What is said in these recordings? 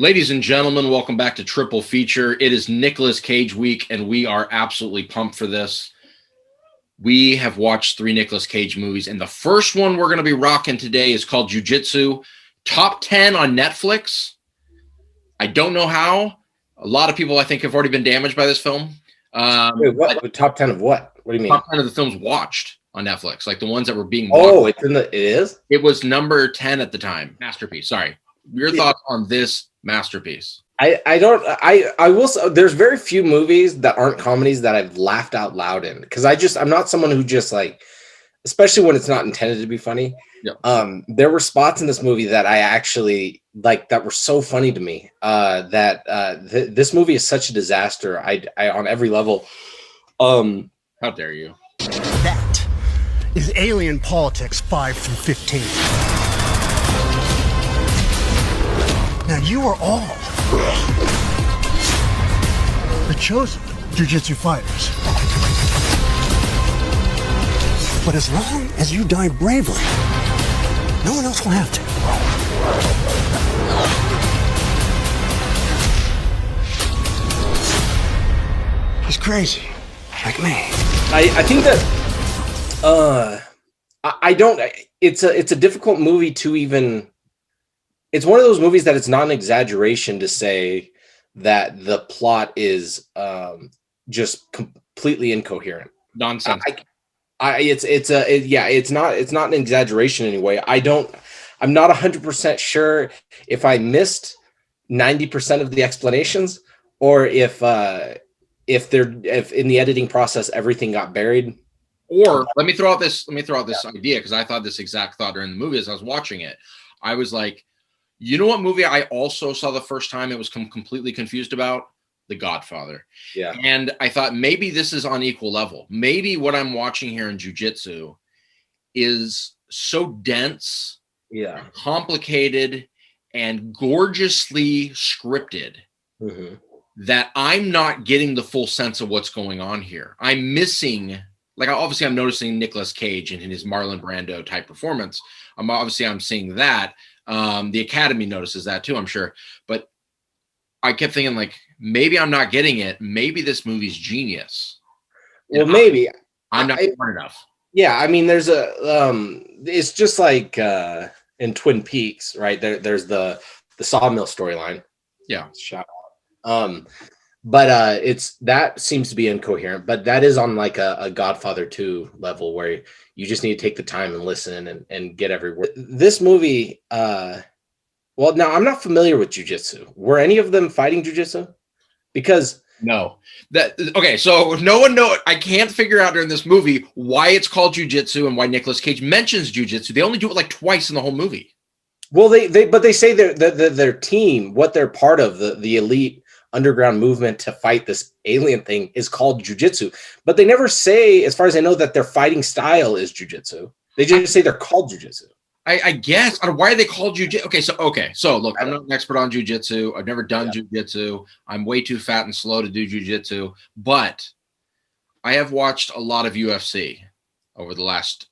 Ladies and gentlemen, welcome back to Triple Feature. It is Nicolas Cage week, and we are absolutely pumped for this. We have watched 3 Nicolas Cage movies, and the first one we're going to be rocking today is called Jiu Jitsu. Top 10 on Netflix. I don't know how. A lot of people, I think, have already been damaged by this film. Wait, what? Top 10 of what? What do you mean? Top 10 of the films watched on Netflix, like the ones that were being watched. Oh, it is? It was number 10 at the time. Masterpiece. Sorry. Your thoughts on this masterpiece? I will say there's very few movies that aren't comedies that I've laughed out loud in, because I'm not someone who just, like, especially when it's not intended to be funny. Yep. There were spots in this movie that I actually like that were so funny to me. This movie is such a disaster. I on every level. How dare you? That is Alien Politics 5 through 15. Now you are all the chosen Jiu Jitsu fighters. But as long as you die bravely, no one else will have to. He's crazy, like me. I think that I don't. It's a difficult movie to even. It's one of those movies that it's not an exaggeration to say that the plot is just completely incoherent. Nonsense. It's not an exaggeration anyway. I'm not 100% sure if I missed 90% of the explanations, or if in the editing process everything got buried. Or let me throw out this idea, because I thought this exact thought during the movie as I was watching it. I was like, you know what movie I also saw the first time it was completely confused about? The Godfather. Yeah. And I thought maybe this is on equal level. Maybe what I'm watching here in Jiu Jitsu is so dense, complicated, and gorgeously scripted that I'm not getting the full sense of what's going on here. I'm missing, like, obviously I'm noticing Nicolas Cage in his Marlon Brando type performance. I'm seeing that. The Academy notices that too, I'm sure. But I kept thinking, like, maybe I'm not getting it. Maybe this movie's genius. Well, maybe I'm not smart enough. Yeah, I mean, there's it's just like in Twin Peaks, right? There's the sawmill storyline. Yeah. Shout out. But it's that seems to be incoherent. But that is on like a Godfather 2 level, where you just need to take the time and listen and get every word. This movie, well, now I'm not familiar with jiu-jitsu. Were any of them fighting jiu-jitsu? Because no. So no one I can't figure out during this movie why it's called jiu-jitsu and why Nicolas Cage mentions jiu-jitsu. They only do it like twice in the whole movie. Well, they say their team, what they're part of, the elite underground movement to fight this alien thing, is called jiu-jitsu. But they never say, as far as I know, that their fighting style is jiu-jitsu. They just say they're called jiu-jitsu. I guess. Why are they called jiu-jitsu? So look, I'm not an expert on jiu-jitsu. I've never done jiu-jitsu. I'm way too fat and slow to do jiu-jitsu. But I have watched a lot of UFC over the last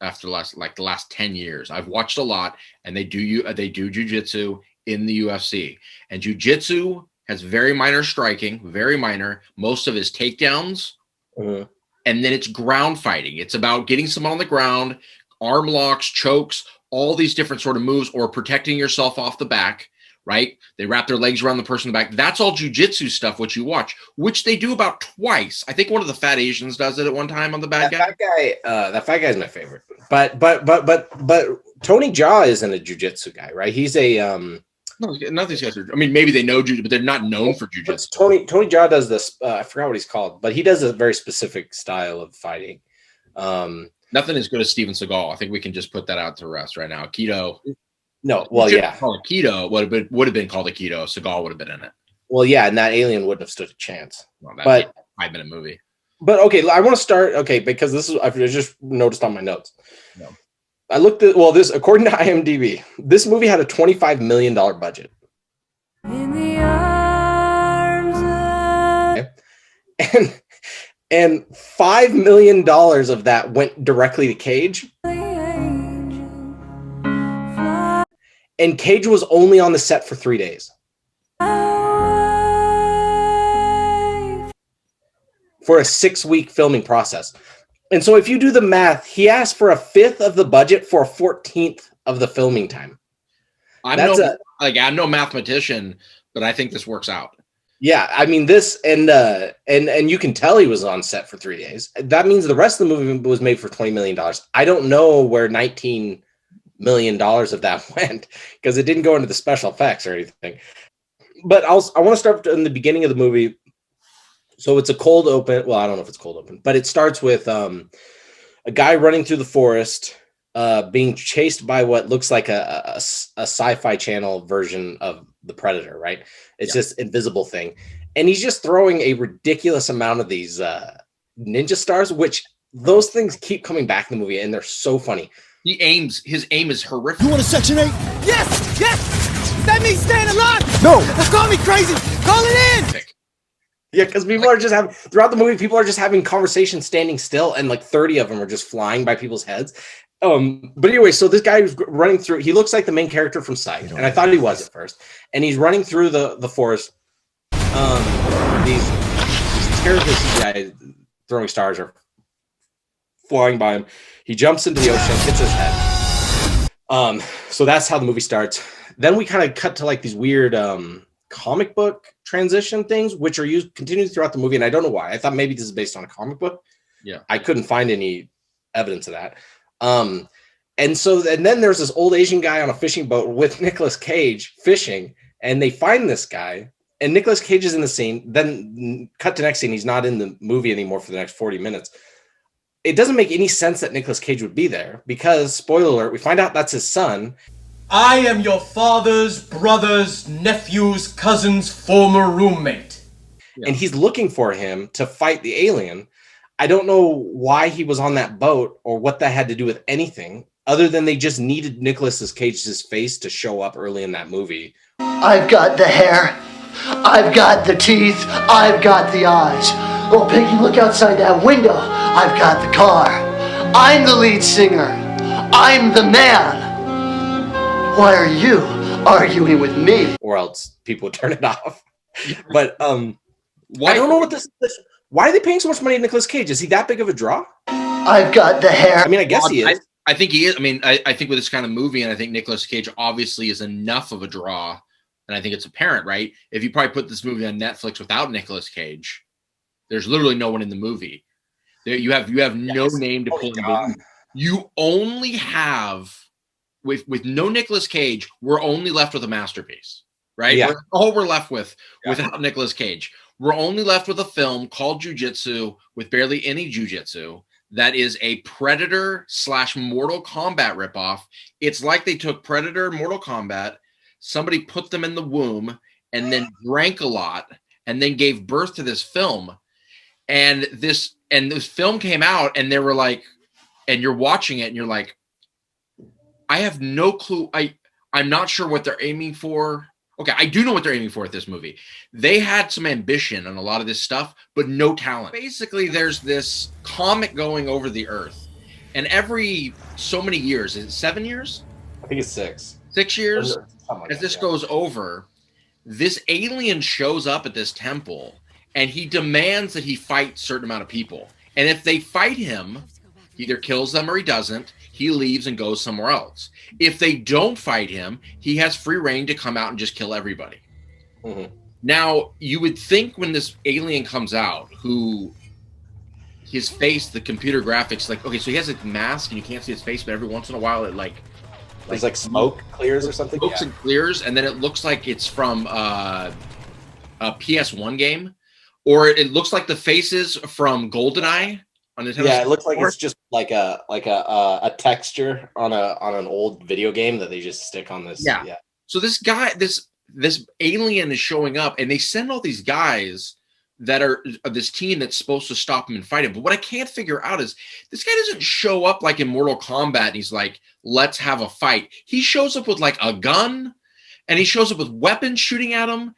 10 years. I've watched a lot, and they do jiu-jitsu in the UFC. And jiu-jitsu has very minor striking, very minor. Most of it is takedowns, and then it's ground fighting. It's about getting someone on the ground, arm locks, chokes, all these different sort of moves, or protecting yourself off the back, right? They wrap their legs around the person in the back. That's all jiu-jitsu stuff, what you watch, which they do about twice. I think one of the fat Asians does it at one time on the bad guy. That fat guy is my favorite. But Tony Jaa isn't a jiu-jitsu guy, right? He's a no, none of these guys are. I mean, maybe they know jiu-jitsu, but they're not known for jiu-jitsu. Tony Jaa does this. I forgot what he's called, but he does a very specific style of fighting. Nothing as good as Steven Seagal. I think we can just put that out to rest right now. Keto. No, well, yeah. Call it Keto would have been called a Keto. Seagal would have been in it. Well, yeah, and that alien wouldn't have stood a chance. Well, but a 5-minute movie. But okay, I want to start. Okay, because this is I just noticed on my notes. No. I looked at this according to IMDb. This movie had a $25 million budget. In the arms of... And $5 million of that went directly to Cage. And Cage was only on the set for 3 days. for a 6-week filming process. And so if you do the math, he asked for a 1/5 of the budget for a 14th of the filming time. I'm no mathematician, but I think this works out. Yeah, I mean this, and you can tell he was on set for 3 days. That means the rest of the movie was made for $20 million. I don't know where $19 million of that went because it didn't go into the special effects or anything. But I want to start in the beginning of the movie. So it's a cold open. Well, I don't know if it's cold open, but it starts with a guy running through the forest, being chased by what looks like a sci-fi channel version of the Predator, right? It's this invisible thing. And he's just throwing a ridiculous amount of these ninja stars, which those things keep coming back in the movie, and they're so funny. His aim is horrific. You want a Section 8? Yes! That means staying alive! No! Well, call me crazy! Call it in! Yeah, because people are just having, throughout the movie, people are just having conversations standing still, and like 30 of them are just flying by people's heads. But anyway, so this guy who's running through, he looks like the main character from Sight, and I thought he was at first. And he's running through the forest. These terrorist guys throwing stars are flying by him. He jumps into the ocean, hits his head. So that's how the movie starts. Then we kind of cut to like these weird comic book transition things, which are used continued throughout the movie, and I don't know why. I thought maybe this is based on a comic book. Yeah, I couldn't find any evidence of that. And then there's this old Asian guy on a fishing boat with Nicolas Cage fishing, and they find this guy, and Nicolas Cage is in the scene. Then cut to next scene, he's not in the movie anymore for the next 40 minutes. It doesn't make any sense that Nicolas Cage would be there because, spoiler alert, we find out that's his son. I am your father's brother's nephew's cousin's former roommate. And he's looking for him to fight the alien. I don't know why he was on that boat or what that had to do with anything other than they just needed Nicolas Cage's face to show up early in that movie. I've got the hair, I've got the teeth, I've got the eyes. Oh, Piggy, look outside that window. I've got the car. I'm the lead singer. I'm the man. Why are you arguing with me? Or else people would turn it off. But Why? I don't know what this is. Why are they paying so much money to Nicolas Cage? Is he that big of a draw? I've got the hair. I mean, I guess he is. I think he is. I mean, I think with this kind of movie, and I think Nicolas Cage obviously is enough of a draw, and I think it's apparent, right? If you probably put this movie on Netflix without Nicolas Cage, there's literally no one in the movie. You have no name to pull in. You only have with no Nicolas Cage, we're only left with a masterpiece, right? Yeah. All we're left with without Nicolas Cage. We're only left with a film called Jiu Jitsu with barely any Jiu Jitsu that is a Predator / Mortal Kombat ripoff. It's like they took Predator and Mortal Kombat, somebody put them in the womb and then drank a lot and then gave birth to this film. And this film came out and they were like, and you're watching it and you're like, I have no clue. I'm not sure what they're aiming for. Okay, I do know what they're aiming for with this movie. They had some ambition on a lot of this stuff, but no talent. Basically, there's this comet going over the earth. And every so many years, is it 7 years? I think it's 6. 6 years? Like as this goes over, this alien shows up at this temple, and he demands that he fight a certain amount of people. And if they fight him, he either kills them or he doesn't. He leaves and goes somewhere else. If they don't fight him, he has free reign to come out and just kill everybody. Mm-hmm. Now, you would think when this alien comes out, who his face, the computer graphics, like, okay, so he has a mask and you can't see his face, but every once in a while it there's like smoke clears or something. Smokes and clears, and then it looks like it's from a PS1 game, or it looks like the faces from GoldenEye. Yeah, it looks like it's just like a texture on an old video game that they just stick on this. Yeah. So this guy, this alien is showing up, and they send all these guys that are this team that's supposed to stop him and fight him. But what I can't figure out is this guy doesn't show up like in Mortal Kombat and he's like, let's have a fight. He shows up with like a gun, and he shows up with weapons shooting at him,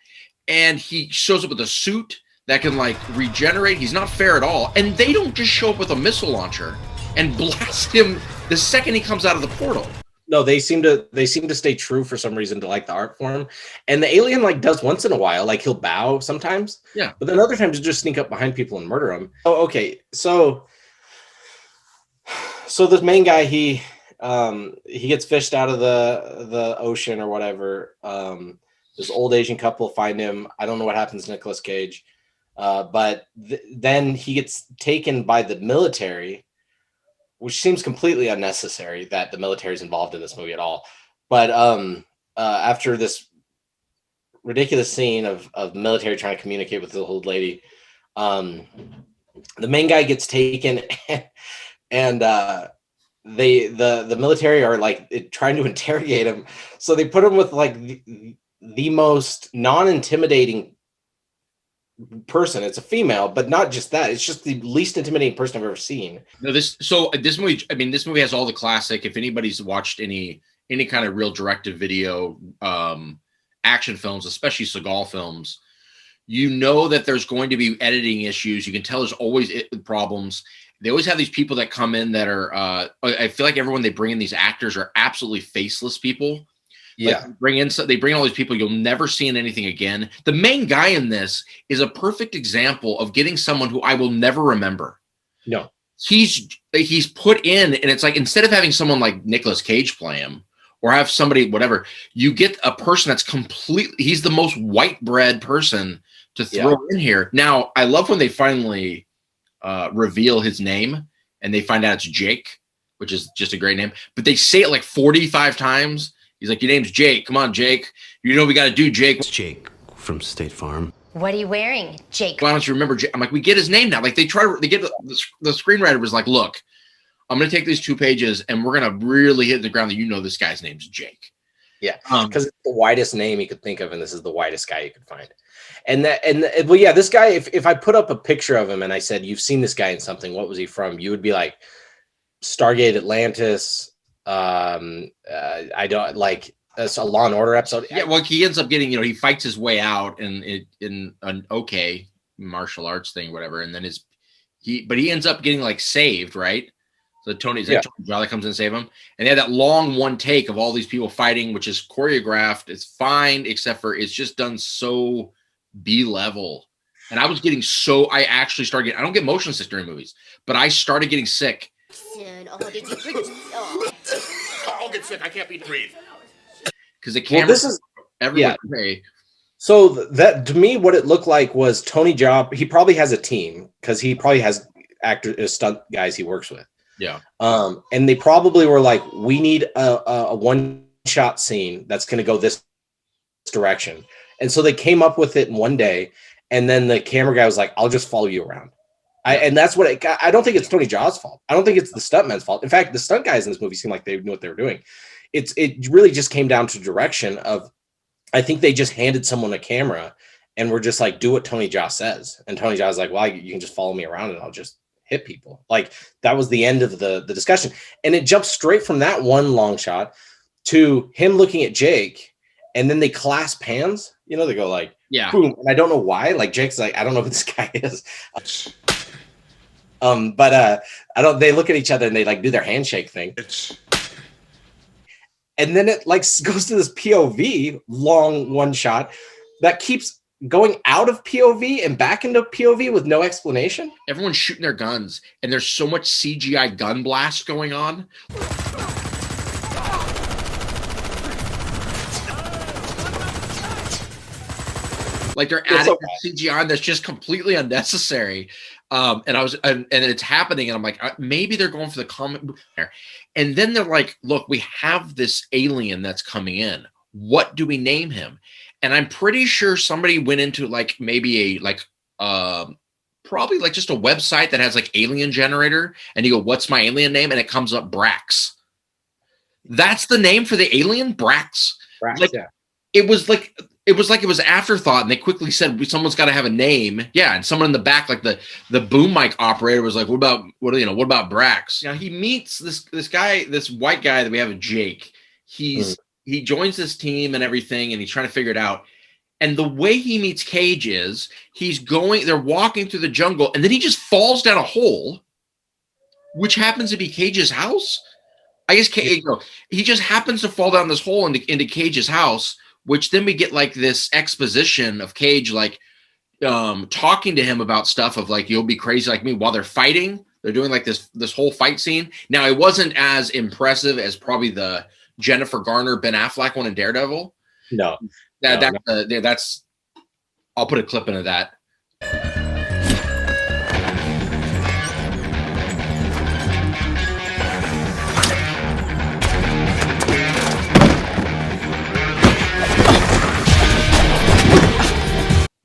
and he shows up with a suit that can like regenerate. He's not fair at all. And they don't just show up with a missile launcher and blast him the second he comes out of the portal. No, they seem to stay true for some reason to like the art form. And the alien like does once in a while, like he'll bow sometimes. Yeah. But then other times he'll just sneak up behind people and murder them. Oh, okay. So this main guy, he gets fished out of the ocean or whatever. This old Asian couple find him. I don't know what happens to Nicolas Cage. But then he gets taken by the military, which seems completely unnecessary that the military is involved in this movie at all. But after this ridiculous scene of military trying to communicate with the old lady, the main guy gets taken, and the military are like trying to interrogate him. So they put him with like the most non-intimidating person. It's a female, but not just that, it's just the least intimidating person I've ever seen. No, this movie, I mean, this movie has all the classic, if anybody's watched any kind of real direct-to video action films, especially Seagal films, you know that there's going to be editing issues. You can tell there's always problems. They always have these people that come in that are I feel like everyone they bring in, these actors, are absolutely faceless people. Yeah. Like they bring in all these people you'll never see in anything again. The main guy in this is a perfect example of getting someone who I will never remember. No. He's put in, and it's like, instead of having someone like Nicolas Cage play him or have somebody, whatever, you get a person that's completely, he's the most white bread person to throw in here. Now, I love when they finally reveal his name and they find out it's Jake, which is just a great name, but they say it like 45 times. He's like, your name's Jake. Come on, Jake. You know what we got to do, Jake. It's Jake from State Farm. What are you wearing, Jake? Why don't you remember Jake? I'm like, we get his name now. Like, they get the screenwriter was like, look, I'm going to take these 2 pages and we're going to really hit the ground that you know this guy's name's Jake. Yeah, because it's the widest name you could think of, and this is the widest guy you could find. Well, yeah, this guy, if I put up a picture of him and I said, you've seen this guy in something, what was he from? You would be like, Stargate Atlantis, I don't like a Law and Order episode. Yeah, well, he ends up getting, he fights his way out in an okay martial arts thing, whatever, and then he ends up getting like saved, right? So Tony Jolly comes in and save him, and they had that long one take of all these people fighting, which is choreographed. It's fine, except for it's just done so B level. And I was getting I actually started getting, I don't get motion sick during movies, but I started getting sick. Oh, did you drink? Oh. I'll get sick. I can't breathe. Because the camera, this is everywhere. Yeah. So that, to me, what it looked like was Tony Jaa. He probably has a team because he probably has stunt guys he works with. Yeah. And they probably were like, we need a one-shot scene that's going to go this direction. And so they came up with it in one day. And then the camera guy was like, I'll just follow you around. And that's what I don't think it's Tony Jaa's fault. I don't think it's the stuntman's fault. In fact, the stunt guys in this movie seem like they knew what they were doing. It really just came down to direction of, I think they just handed someone a camera and were just like, do what Tony Jaa says. And Tony Jaa's like, well, you can just follow me around and I'll just hit people. Like, that was the end of the discussion. And it jumped straight from that one long shot to him looking at Jake, and then they clasp hands. They go like, boom. And I don't know why. Like, Jake's like, I don't know who this guy is. But they look at each other and they like do their handshake thing. And then it like goes to this POV long one shot that keeps going out of POV and back into POV with no explanation. Everyone's shooting their guns and there's so much CGI gun blast going on. Like, they're adding CGI that's just completely unnecessary. And it's happening, and I'm like, maybe they're going for the comic book there. And then they're like, look, we have this alien that's coming in. What do we name him? And I'm pretty sure somebody went into like maybe probably like just a website that has like alien generator, and you go, what's my alien name? And it comes up Brax. That's the name for the alien, Brax. Like, yeah. It was like it was afterthought, and they quickly said someone's got to have a name. Yeah, and someone in the back, like the boom mic operator, was like, "What about Brax?" Now he meets this guy, this white guy that we have, Jake. He joins this team and everything, and he's trying to figure it out. And the way he meets Cage is they're walking through the jungle, and then he just falls down a hole, which happens to be Cage's house. I guess he just happens to fall down this hole into Cage's house, which then we get like this exposition of Cage like talking to him about stuff of like, you'll be crazy like me while they're fighting. They're doing like this whole fight scene. Now it wasn't as impressive as probably the Jennifer Garner Ben Affleck one in Daredevil. No, that's I'll put a clip into that.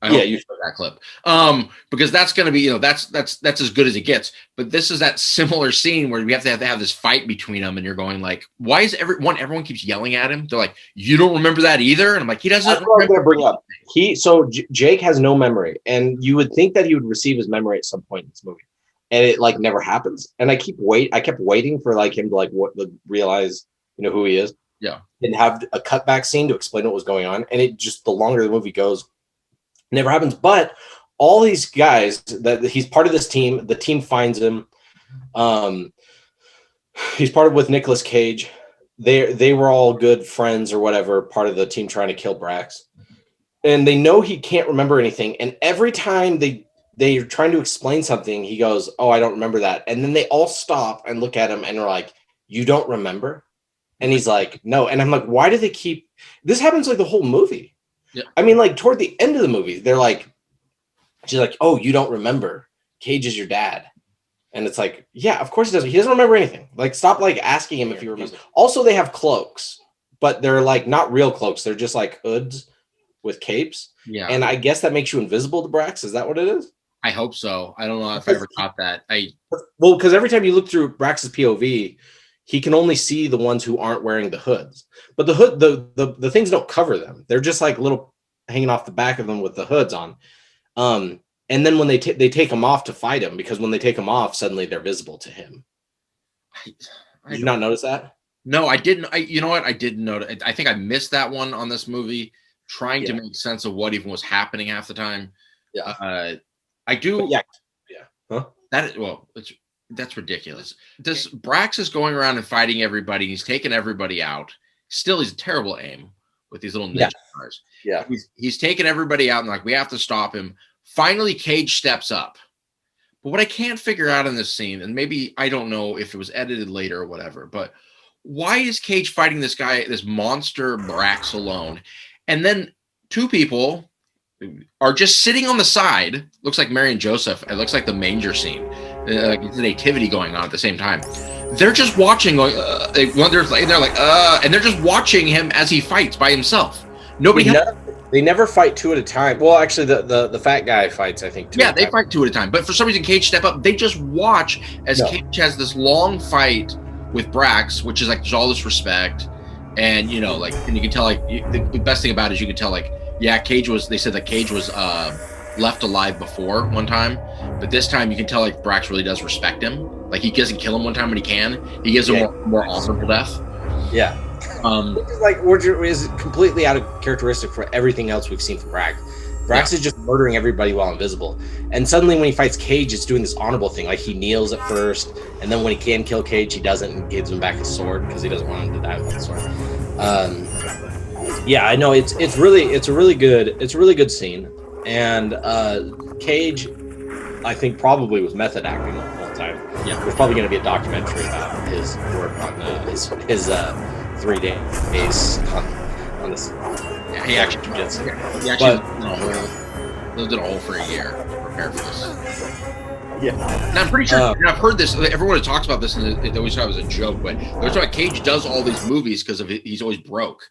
You show that clip because that's going to be that's as good as it gets. But this is that similar scene where we have to have this fight between them, and you're going like, why is everyone keeps yelling at him? They're like, you don't remember that either, and I'm like, he doesn't. That's what I'm going to bring up. Jake has no memory, and you would think that he would receive his memory at some point in this movie, and it like never happens. And I kept waiting for like him to like realize who he is. Yeah, and have a cutback scene to explain what was going on, and it just the longer the movie goes. Never happens, but all these guys that he's part of this team. The team finds him. He's part of with Nicolas Cage. They were all good friends or whatever, part of the team trying to kill Brax, and they know he can't remember anything. And every time they're trying to explain something, he goes, "Oh, I don't remember that." And then they all stop and look at him and are like, "You don't remember?" And he's like, "No." And I'm like, "Why do they keep this?" Happens like the whole movie. Yeah. I mean, like toward the end of the movie, they're like, she's like, "Oh, you don't remember? Cage is your dad." And it's like, yeah, of course he doesn't. He doesn't remember anything. Like, stop like asking him if he remembers. Also, they have cloaks, but they're like not real cloaks. They're just like hoods with capes. Yeah. And I guess that makes you invisible to Brax. Is that what it is? I hope so. I don't know if I ever got that. Well, because every time you look through Brax's POV, he can only see the ones who aren't wearing the hoods. But the hood, the things don't cover them. They're just like little hanging off the back of them with the hoods on. And then when they take them off to fight him, because when they take them off, suddenly they're visible to him. Did you not notice that? No, I didn't. You know what? I didn't notice. I think I missed that one on this movie, trying to make sense of what even was happening half the time. Yeah. I do. Yeah. Huh? That's ridiculous. This Brax is going around and fighting everybody. He's taking everybody out. Still, he's a terrible aim with these little ninja cars. Yeah. He's taking everybody out and like, we have to stop him. Finally, Cage steps up. But what I can't figure out in this scene, and maybe I don't know if it was edited later or whatever, but why is Cage fighting this guy, this monster Brax alone? And then two people are just sitting on the side. Looks like Mary and Joseph. It looks like the manger scene. Like it's a nativity going on at the same time. They're just watching, going, they're like, and they're just watching him as he fights by himself. They never fight two at a time. Well, actually, the fat guy fights, I think, two at a time. They fight two at a time. But for some reason, Cage step up. They just watch as Cage has this long fight with Brax, which is like there's all this respect, and and you can tell the best thing about it is you can tell they said that Cage was left alive before one time, but this time you can tell like Brax really does respect him. Like he doesn't kill him one time when he can. He gives him more honorable death. Yeah. Is completely out of characteristic for everything else we've seen from Brax. Brax is just murdering everybody while invisible, and suddenly when he fights Cage, it's doing this honorable thing. Like he kneels at first, and then when he can kill Cage, he doesn't and gives him back his sword because he doesn't want him to die with the sword. I know it's a really good scene, and Cage, I think probably was method acting the whole time. Yeah, there's probably going to be a documentary about his work on his 3 days on this. Yeah, he actually Jiu Jitsu. He actually lived in a hole for a year to prepare for this. Yeah, and I'm pretty sure. And I've heard this. Everyone talks about this, and they always thought it was a joke. But there's why Cage does all these movies because of he's always broke.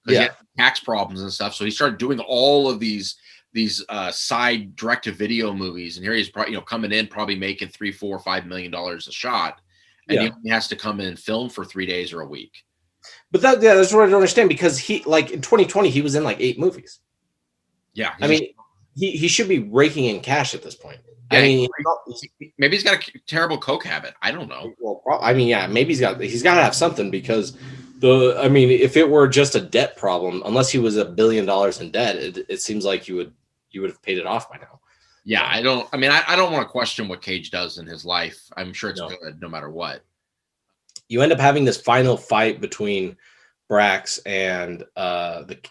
Because he had tax problems and stuff. So he started doing all of these side direct-to-video movies, and here he's coming in probably making $3, $4, $5 million a shot, and he has to come in and film for 3 days or a week. But that's what I don't understand, because he like in 2020 he was in like 8 movies. Yeah, I mean he should be raking in cash at this point. Yeah, I mean, maybe he's got a terrible coke habit. I don't know. Well, maybe he's got to have something, because if it were just a debt problem, unless he was $1 billion in debt, it seems like you would have paid it off by now. Yeah, I don't want to question what Cage does in his life. I'm sure it's good no matter what. you end up having this final fight between Brax and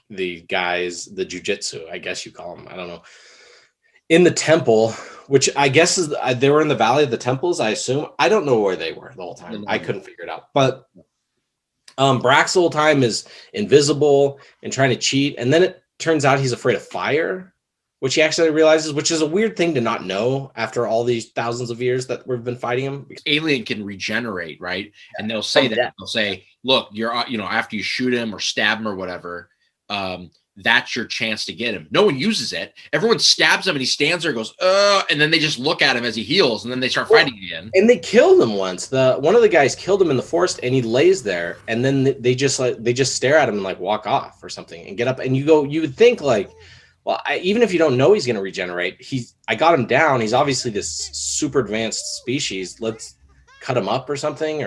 the guys, the jujitsu, I guess you call them. I don't know. In the temple, which I guess is they were in the Valley of the Temples, I assume. I don't know where they were the whole time. I couldn't figure it out. But Brax the whole time is invisible and trying to cheat, and then it turns out he's afraid of fire, which he actually realizes, which is a weird thing to not know after all these thousands of years that we've been fighting him. Alien can regenerate, right? And they'll say that. They'll say, look, you're, after you shoot him or stab him or whatever, that's your chance to get him. No one uses it. Everyone stabs him and he stands there and goes, and then they just look at him as he heals and then they start fighting again. And they killed him once. One of the guys killed him in the forest and he lays there and then they just stare at him and like walk off or something and get up and you would think like, well, even if you don't know he's going to regenerate, I got him down. He's obviously this super advanced species. Let's cut him up or something.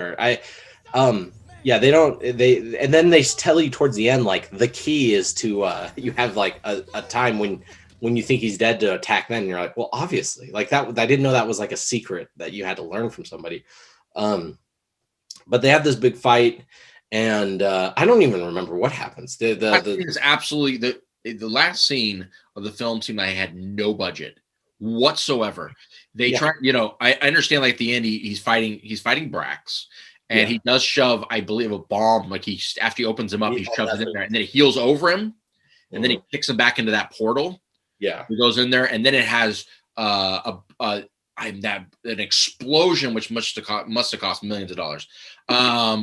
Yeah, and then they tell you towards the end, like the key is to, you have like a time when you think he's dead to attack then. And you're like, well, obviously like that. I didn't know that was like a secret that you had to learn from somebody. But they have this big fight and I don't even remember what happens. It's absolutely the last scene of the film seemed like I had no budget whatsoever. They try, I understand like at the end he's fighting Brax. And he does shove, I believe, a bomb. Like after he opens him up, he shoves it in there, and then he heals over him, and then he kicks him back into that portal. Yeah, he goes in there, and then it has an explosion, which must have cost millions of dollars,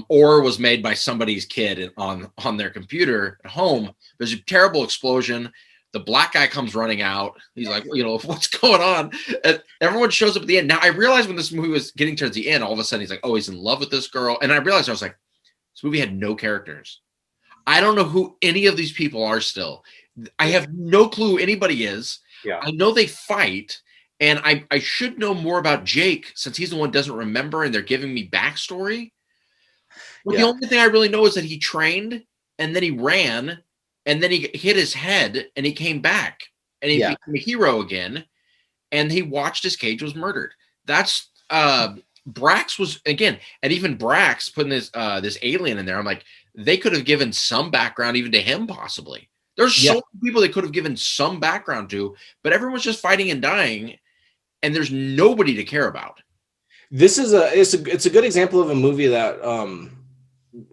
or was made by somebody's kid on their computer at home. There's a terrible explosion. The black guy comes running out. He's like, what's going on? And everyone shows up at the end. Now, I realized when this movie was getting towards the end, all of a sudden he's like, oh, he's in love with this girl. And I realized, I was like, this movie had no characters. I don't know who any of these people are still. I have no clue who anybody is. Yeah. I know they fight. And I should know more about Jake since he's the one who doesn't remember and they're giving me backstory. But the only thing I really know is that he trained and then he ran. And then he hit his head and he came back and he became a hero again. And he watched as Cage was murdered. That's Brax was again, and even Brax putting this alien in there. I'm like, they could have given some background even to him, possibly. There's so many people they could have given some background to, but everyone's just fighting and dying, and there's nobody to care about. This is it's a good example of a movie that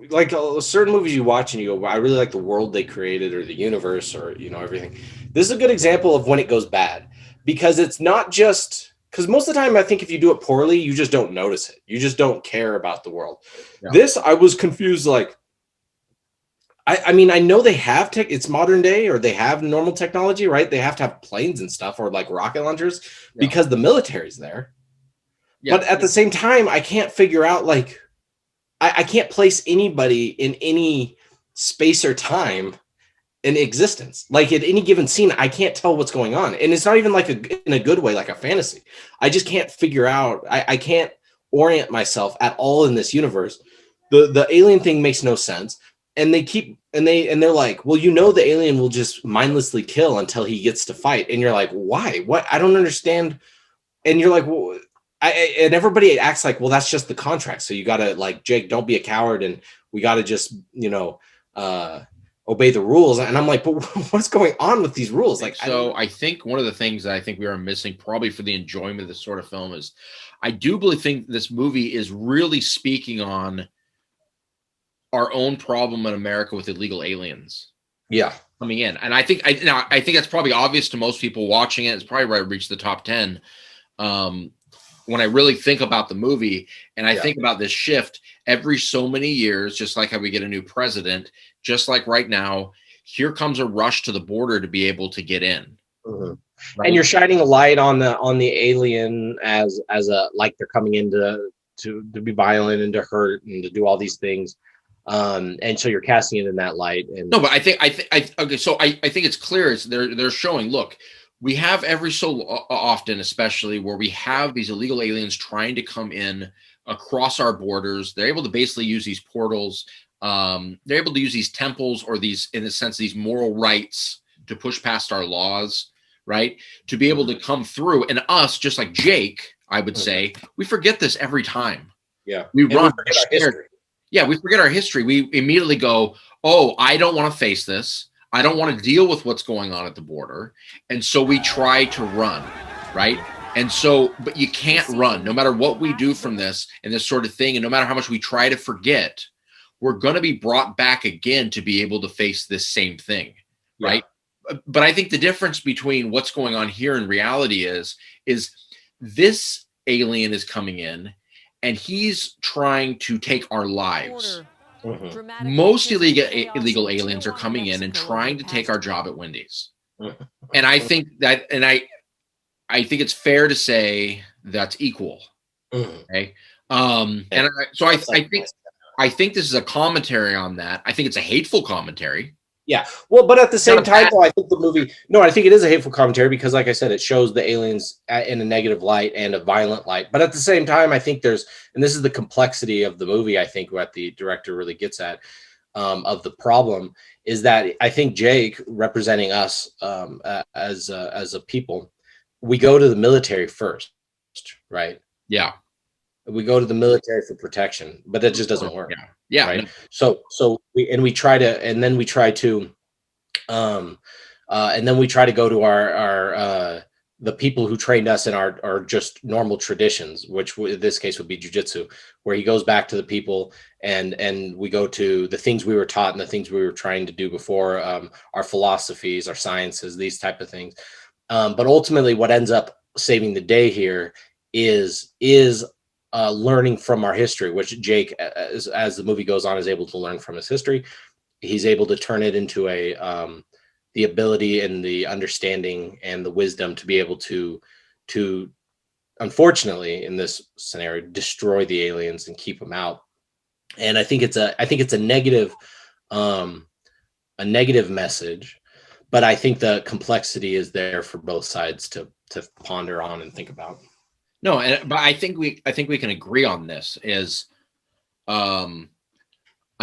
like certain movies you watch and you go, I really like the world they created or the universe or everything. This is a good example of when it goes bad because it's not just because most of the time I think if you do it poorly you just don't notice it, you just don't care about the world. This I was confused, like I mean I know they have it's modern day or they have normal technology, right? They have to have planes and stuff or like rocket launchers because the military's there. But at the same time I can't figure out like I can't place anybody in any space or time in existence. Like at any given scene, I can't tell what's going on. And it's not even like in a good way, like a fantasy. I just can't figure out. I can't orient myself at all in this universe. The alien thing makes no sense. And they're like, well, the alien will just mindlessly kill until he gets to fight. And you're like, why? What? I don't understand. And you're like, well, and everybody acts like, well, that's just the contract. So you got to like, Jake, don't be a coward. And we got to just, obey the rules. And I'm like, but what's going on with these rules? Like, I think one of the things that I think we are missing probably for the enjoyment of this sort of film is I do really think this movie is really speaking on our own problem in America with illegal aliens. Yeah. Coming in. And I think that's probably obvious to most people watching it. It's probably where I reached the top 10. When I really think about the movie and I think about this shift every so many years, just like how we get a new president, just like right now, here comes a rush to the border to be able to get in. Mm-hmm. Right? And you're shining a light on the alien as a, like they're coming in to be violent and to hurt and to do all these things. And so you're casting it in that light. And no, but I think it's clear. They're showing, look, we have every so often, especially where we have these illegal aliens trying to come in across our borders. They're able to basically use these portals. They're able to use these temples or these, in a sense, these moral rights to push past our laws, right? To be able to come through. And us, just like Jake, I would say, we forget this every time. Yeah. We run. Yeah, we forget our history. We immediately go, oh, I don't want to face this. I don't want to deal with what's going on at the border. And so we try to run, right? And so, but you can't run no matter what we do from this and this sort of thing. And no matter how much we try to forget, we're going to be brought back again to be able to face this same thing, right? But I think the difference between what's going on here in reality is this alien is coming in and he's trying to take our lives. Most illegal aliens are coming in and trying to take our job at Wendy's. And I think that, and I think it's fair to say that's equal. Okay. I think this is a commentary on that. I think it's a hateful commentary. Yeah. Well, but at the same time, though, I think the movie, no, I think it is a hateful commentary because, like I said, it shows the aliens in a negative light and a violent light. But at the same time, I think and this is the complexity of the movie, I think what the director really gets at of the problem is that I think Jake, representing us as a people, we go to the military first, right? Yeah. We go to the military for protection, but that just doesn't work. Yeah. Right. So we try to go to our the people who trained us in our just normal traditions, which in this case would be jiu-jitsu, where he goes back to the people and we go to the things we were taught and the things we were trying to do before, our philosophies, our sciences, these type of things. But ultimately what ends up saving the day here is learning from our history, which Jake, as the movie goes on, is able to learn from his history. He's able to turn it into the ability and the understanding and the wisdom to be able to unfortunately in this scenario destroy the aliens and keep them out. And I think it's a negative message, but I think the complexity is there for both sides to ponder on and think about. No, but I think we can agree on this is I'm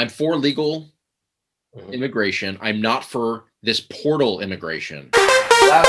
for legal immigration. I'm not for this portal immigration. That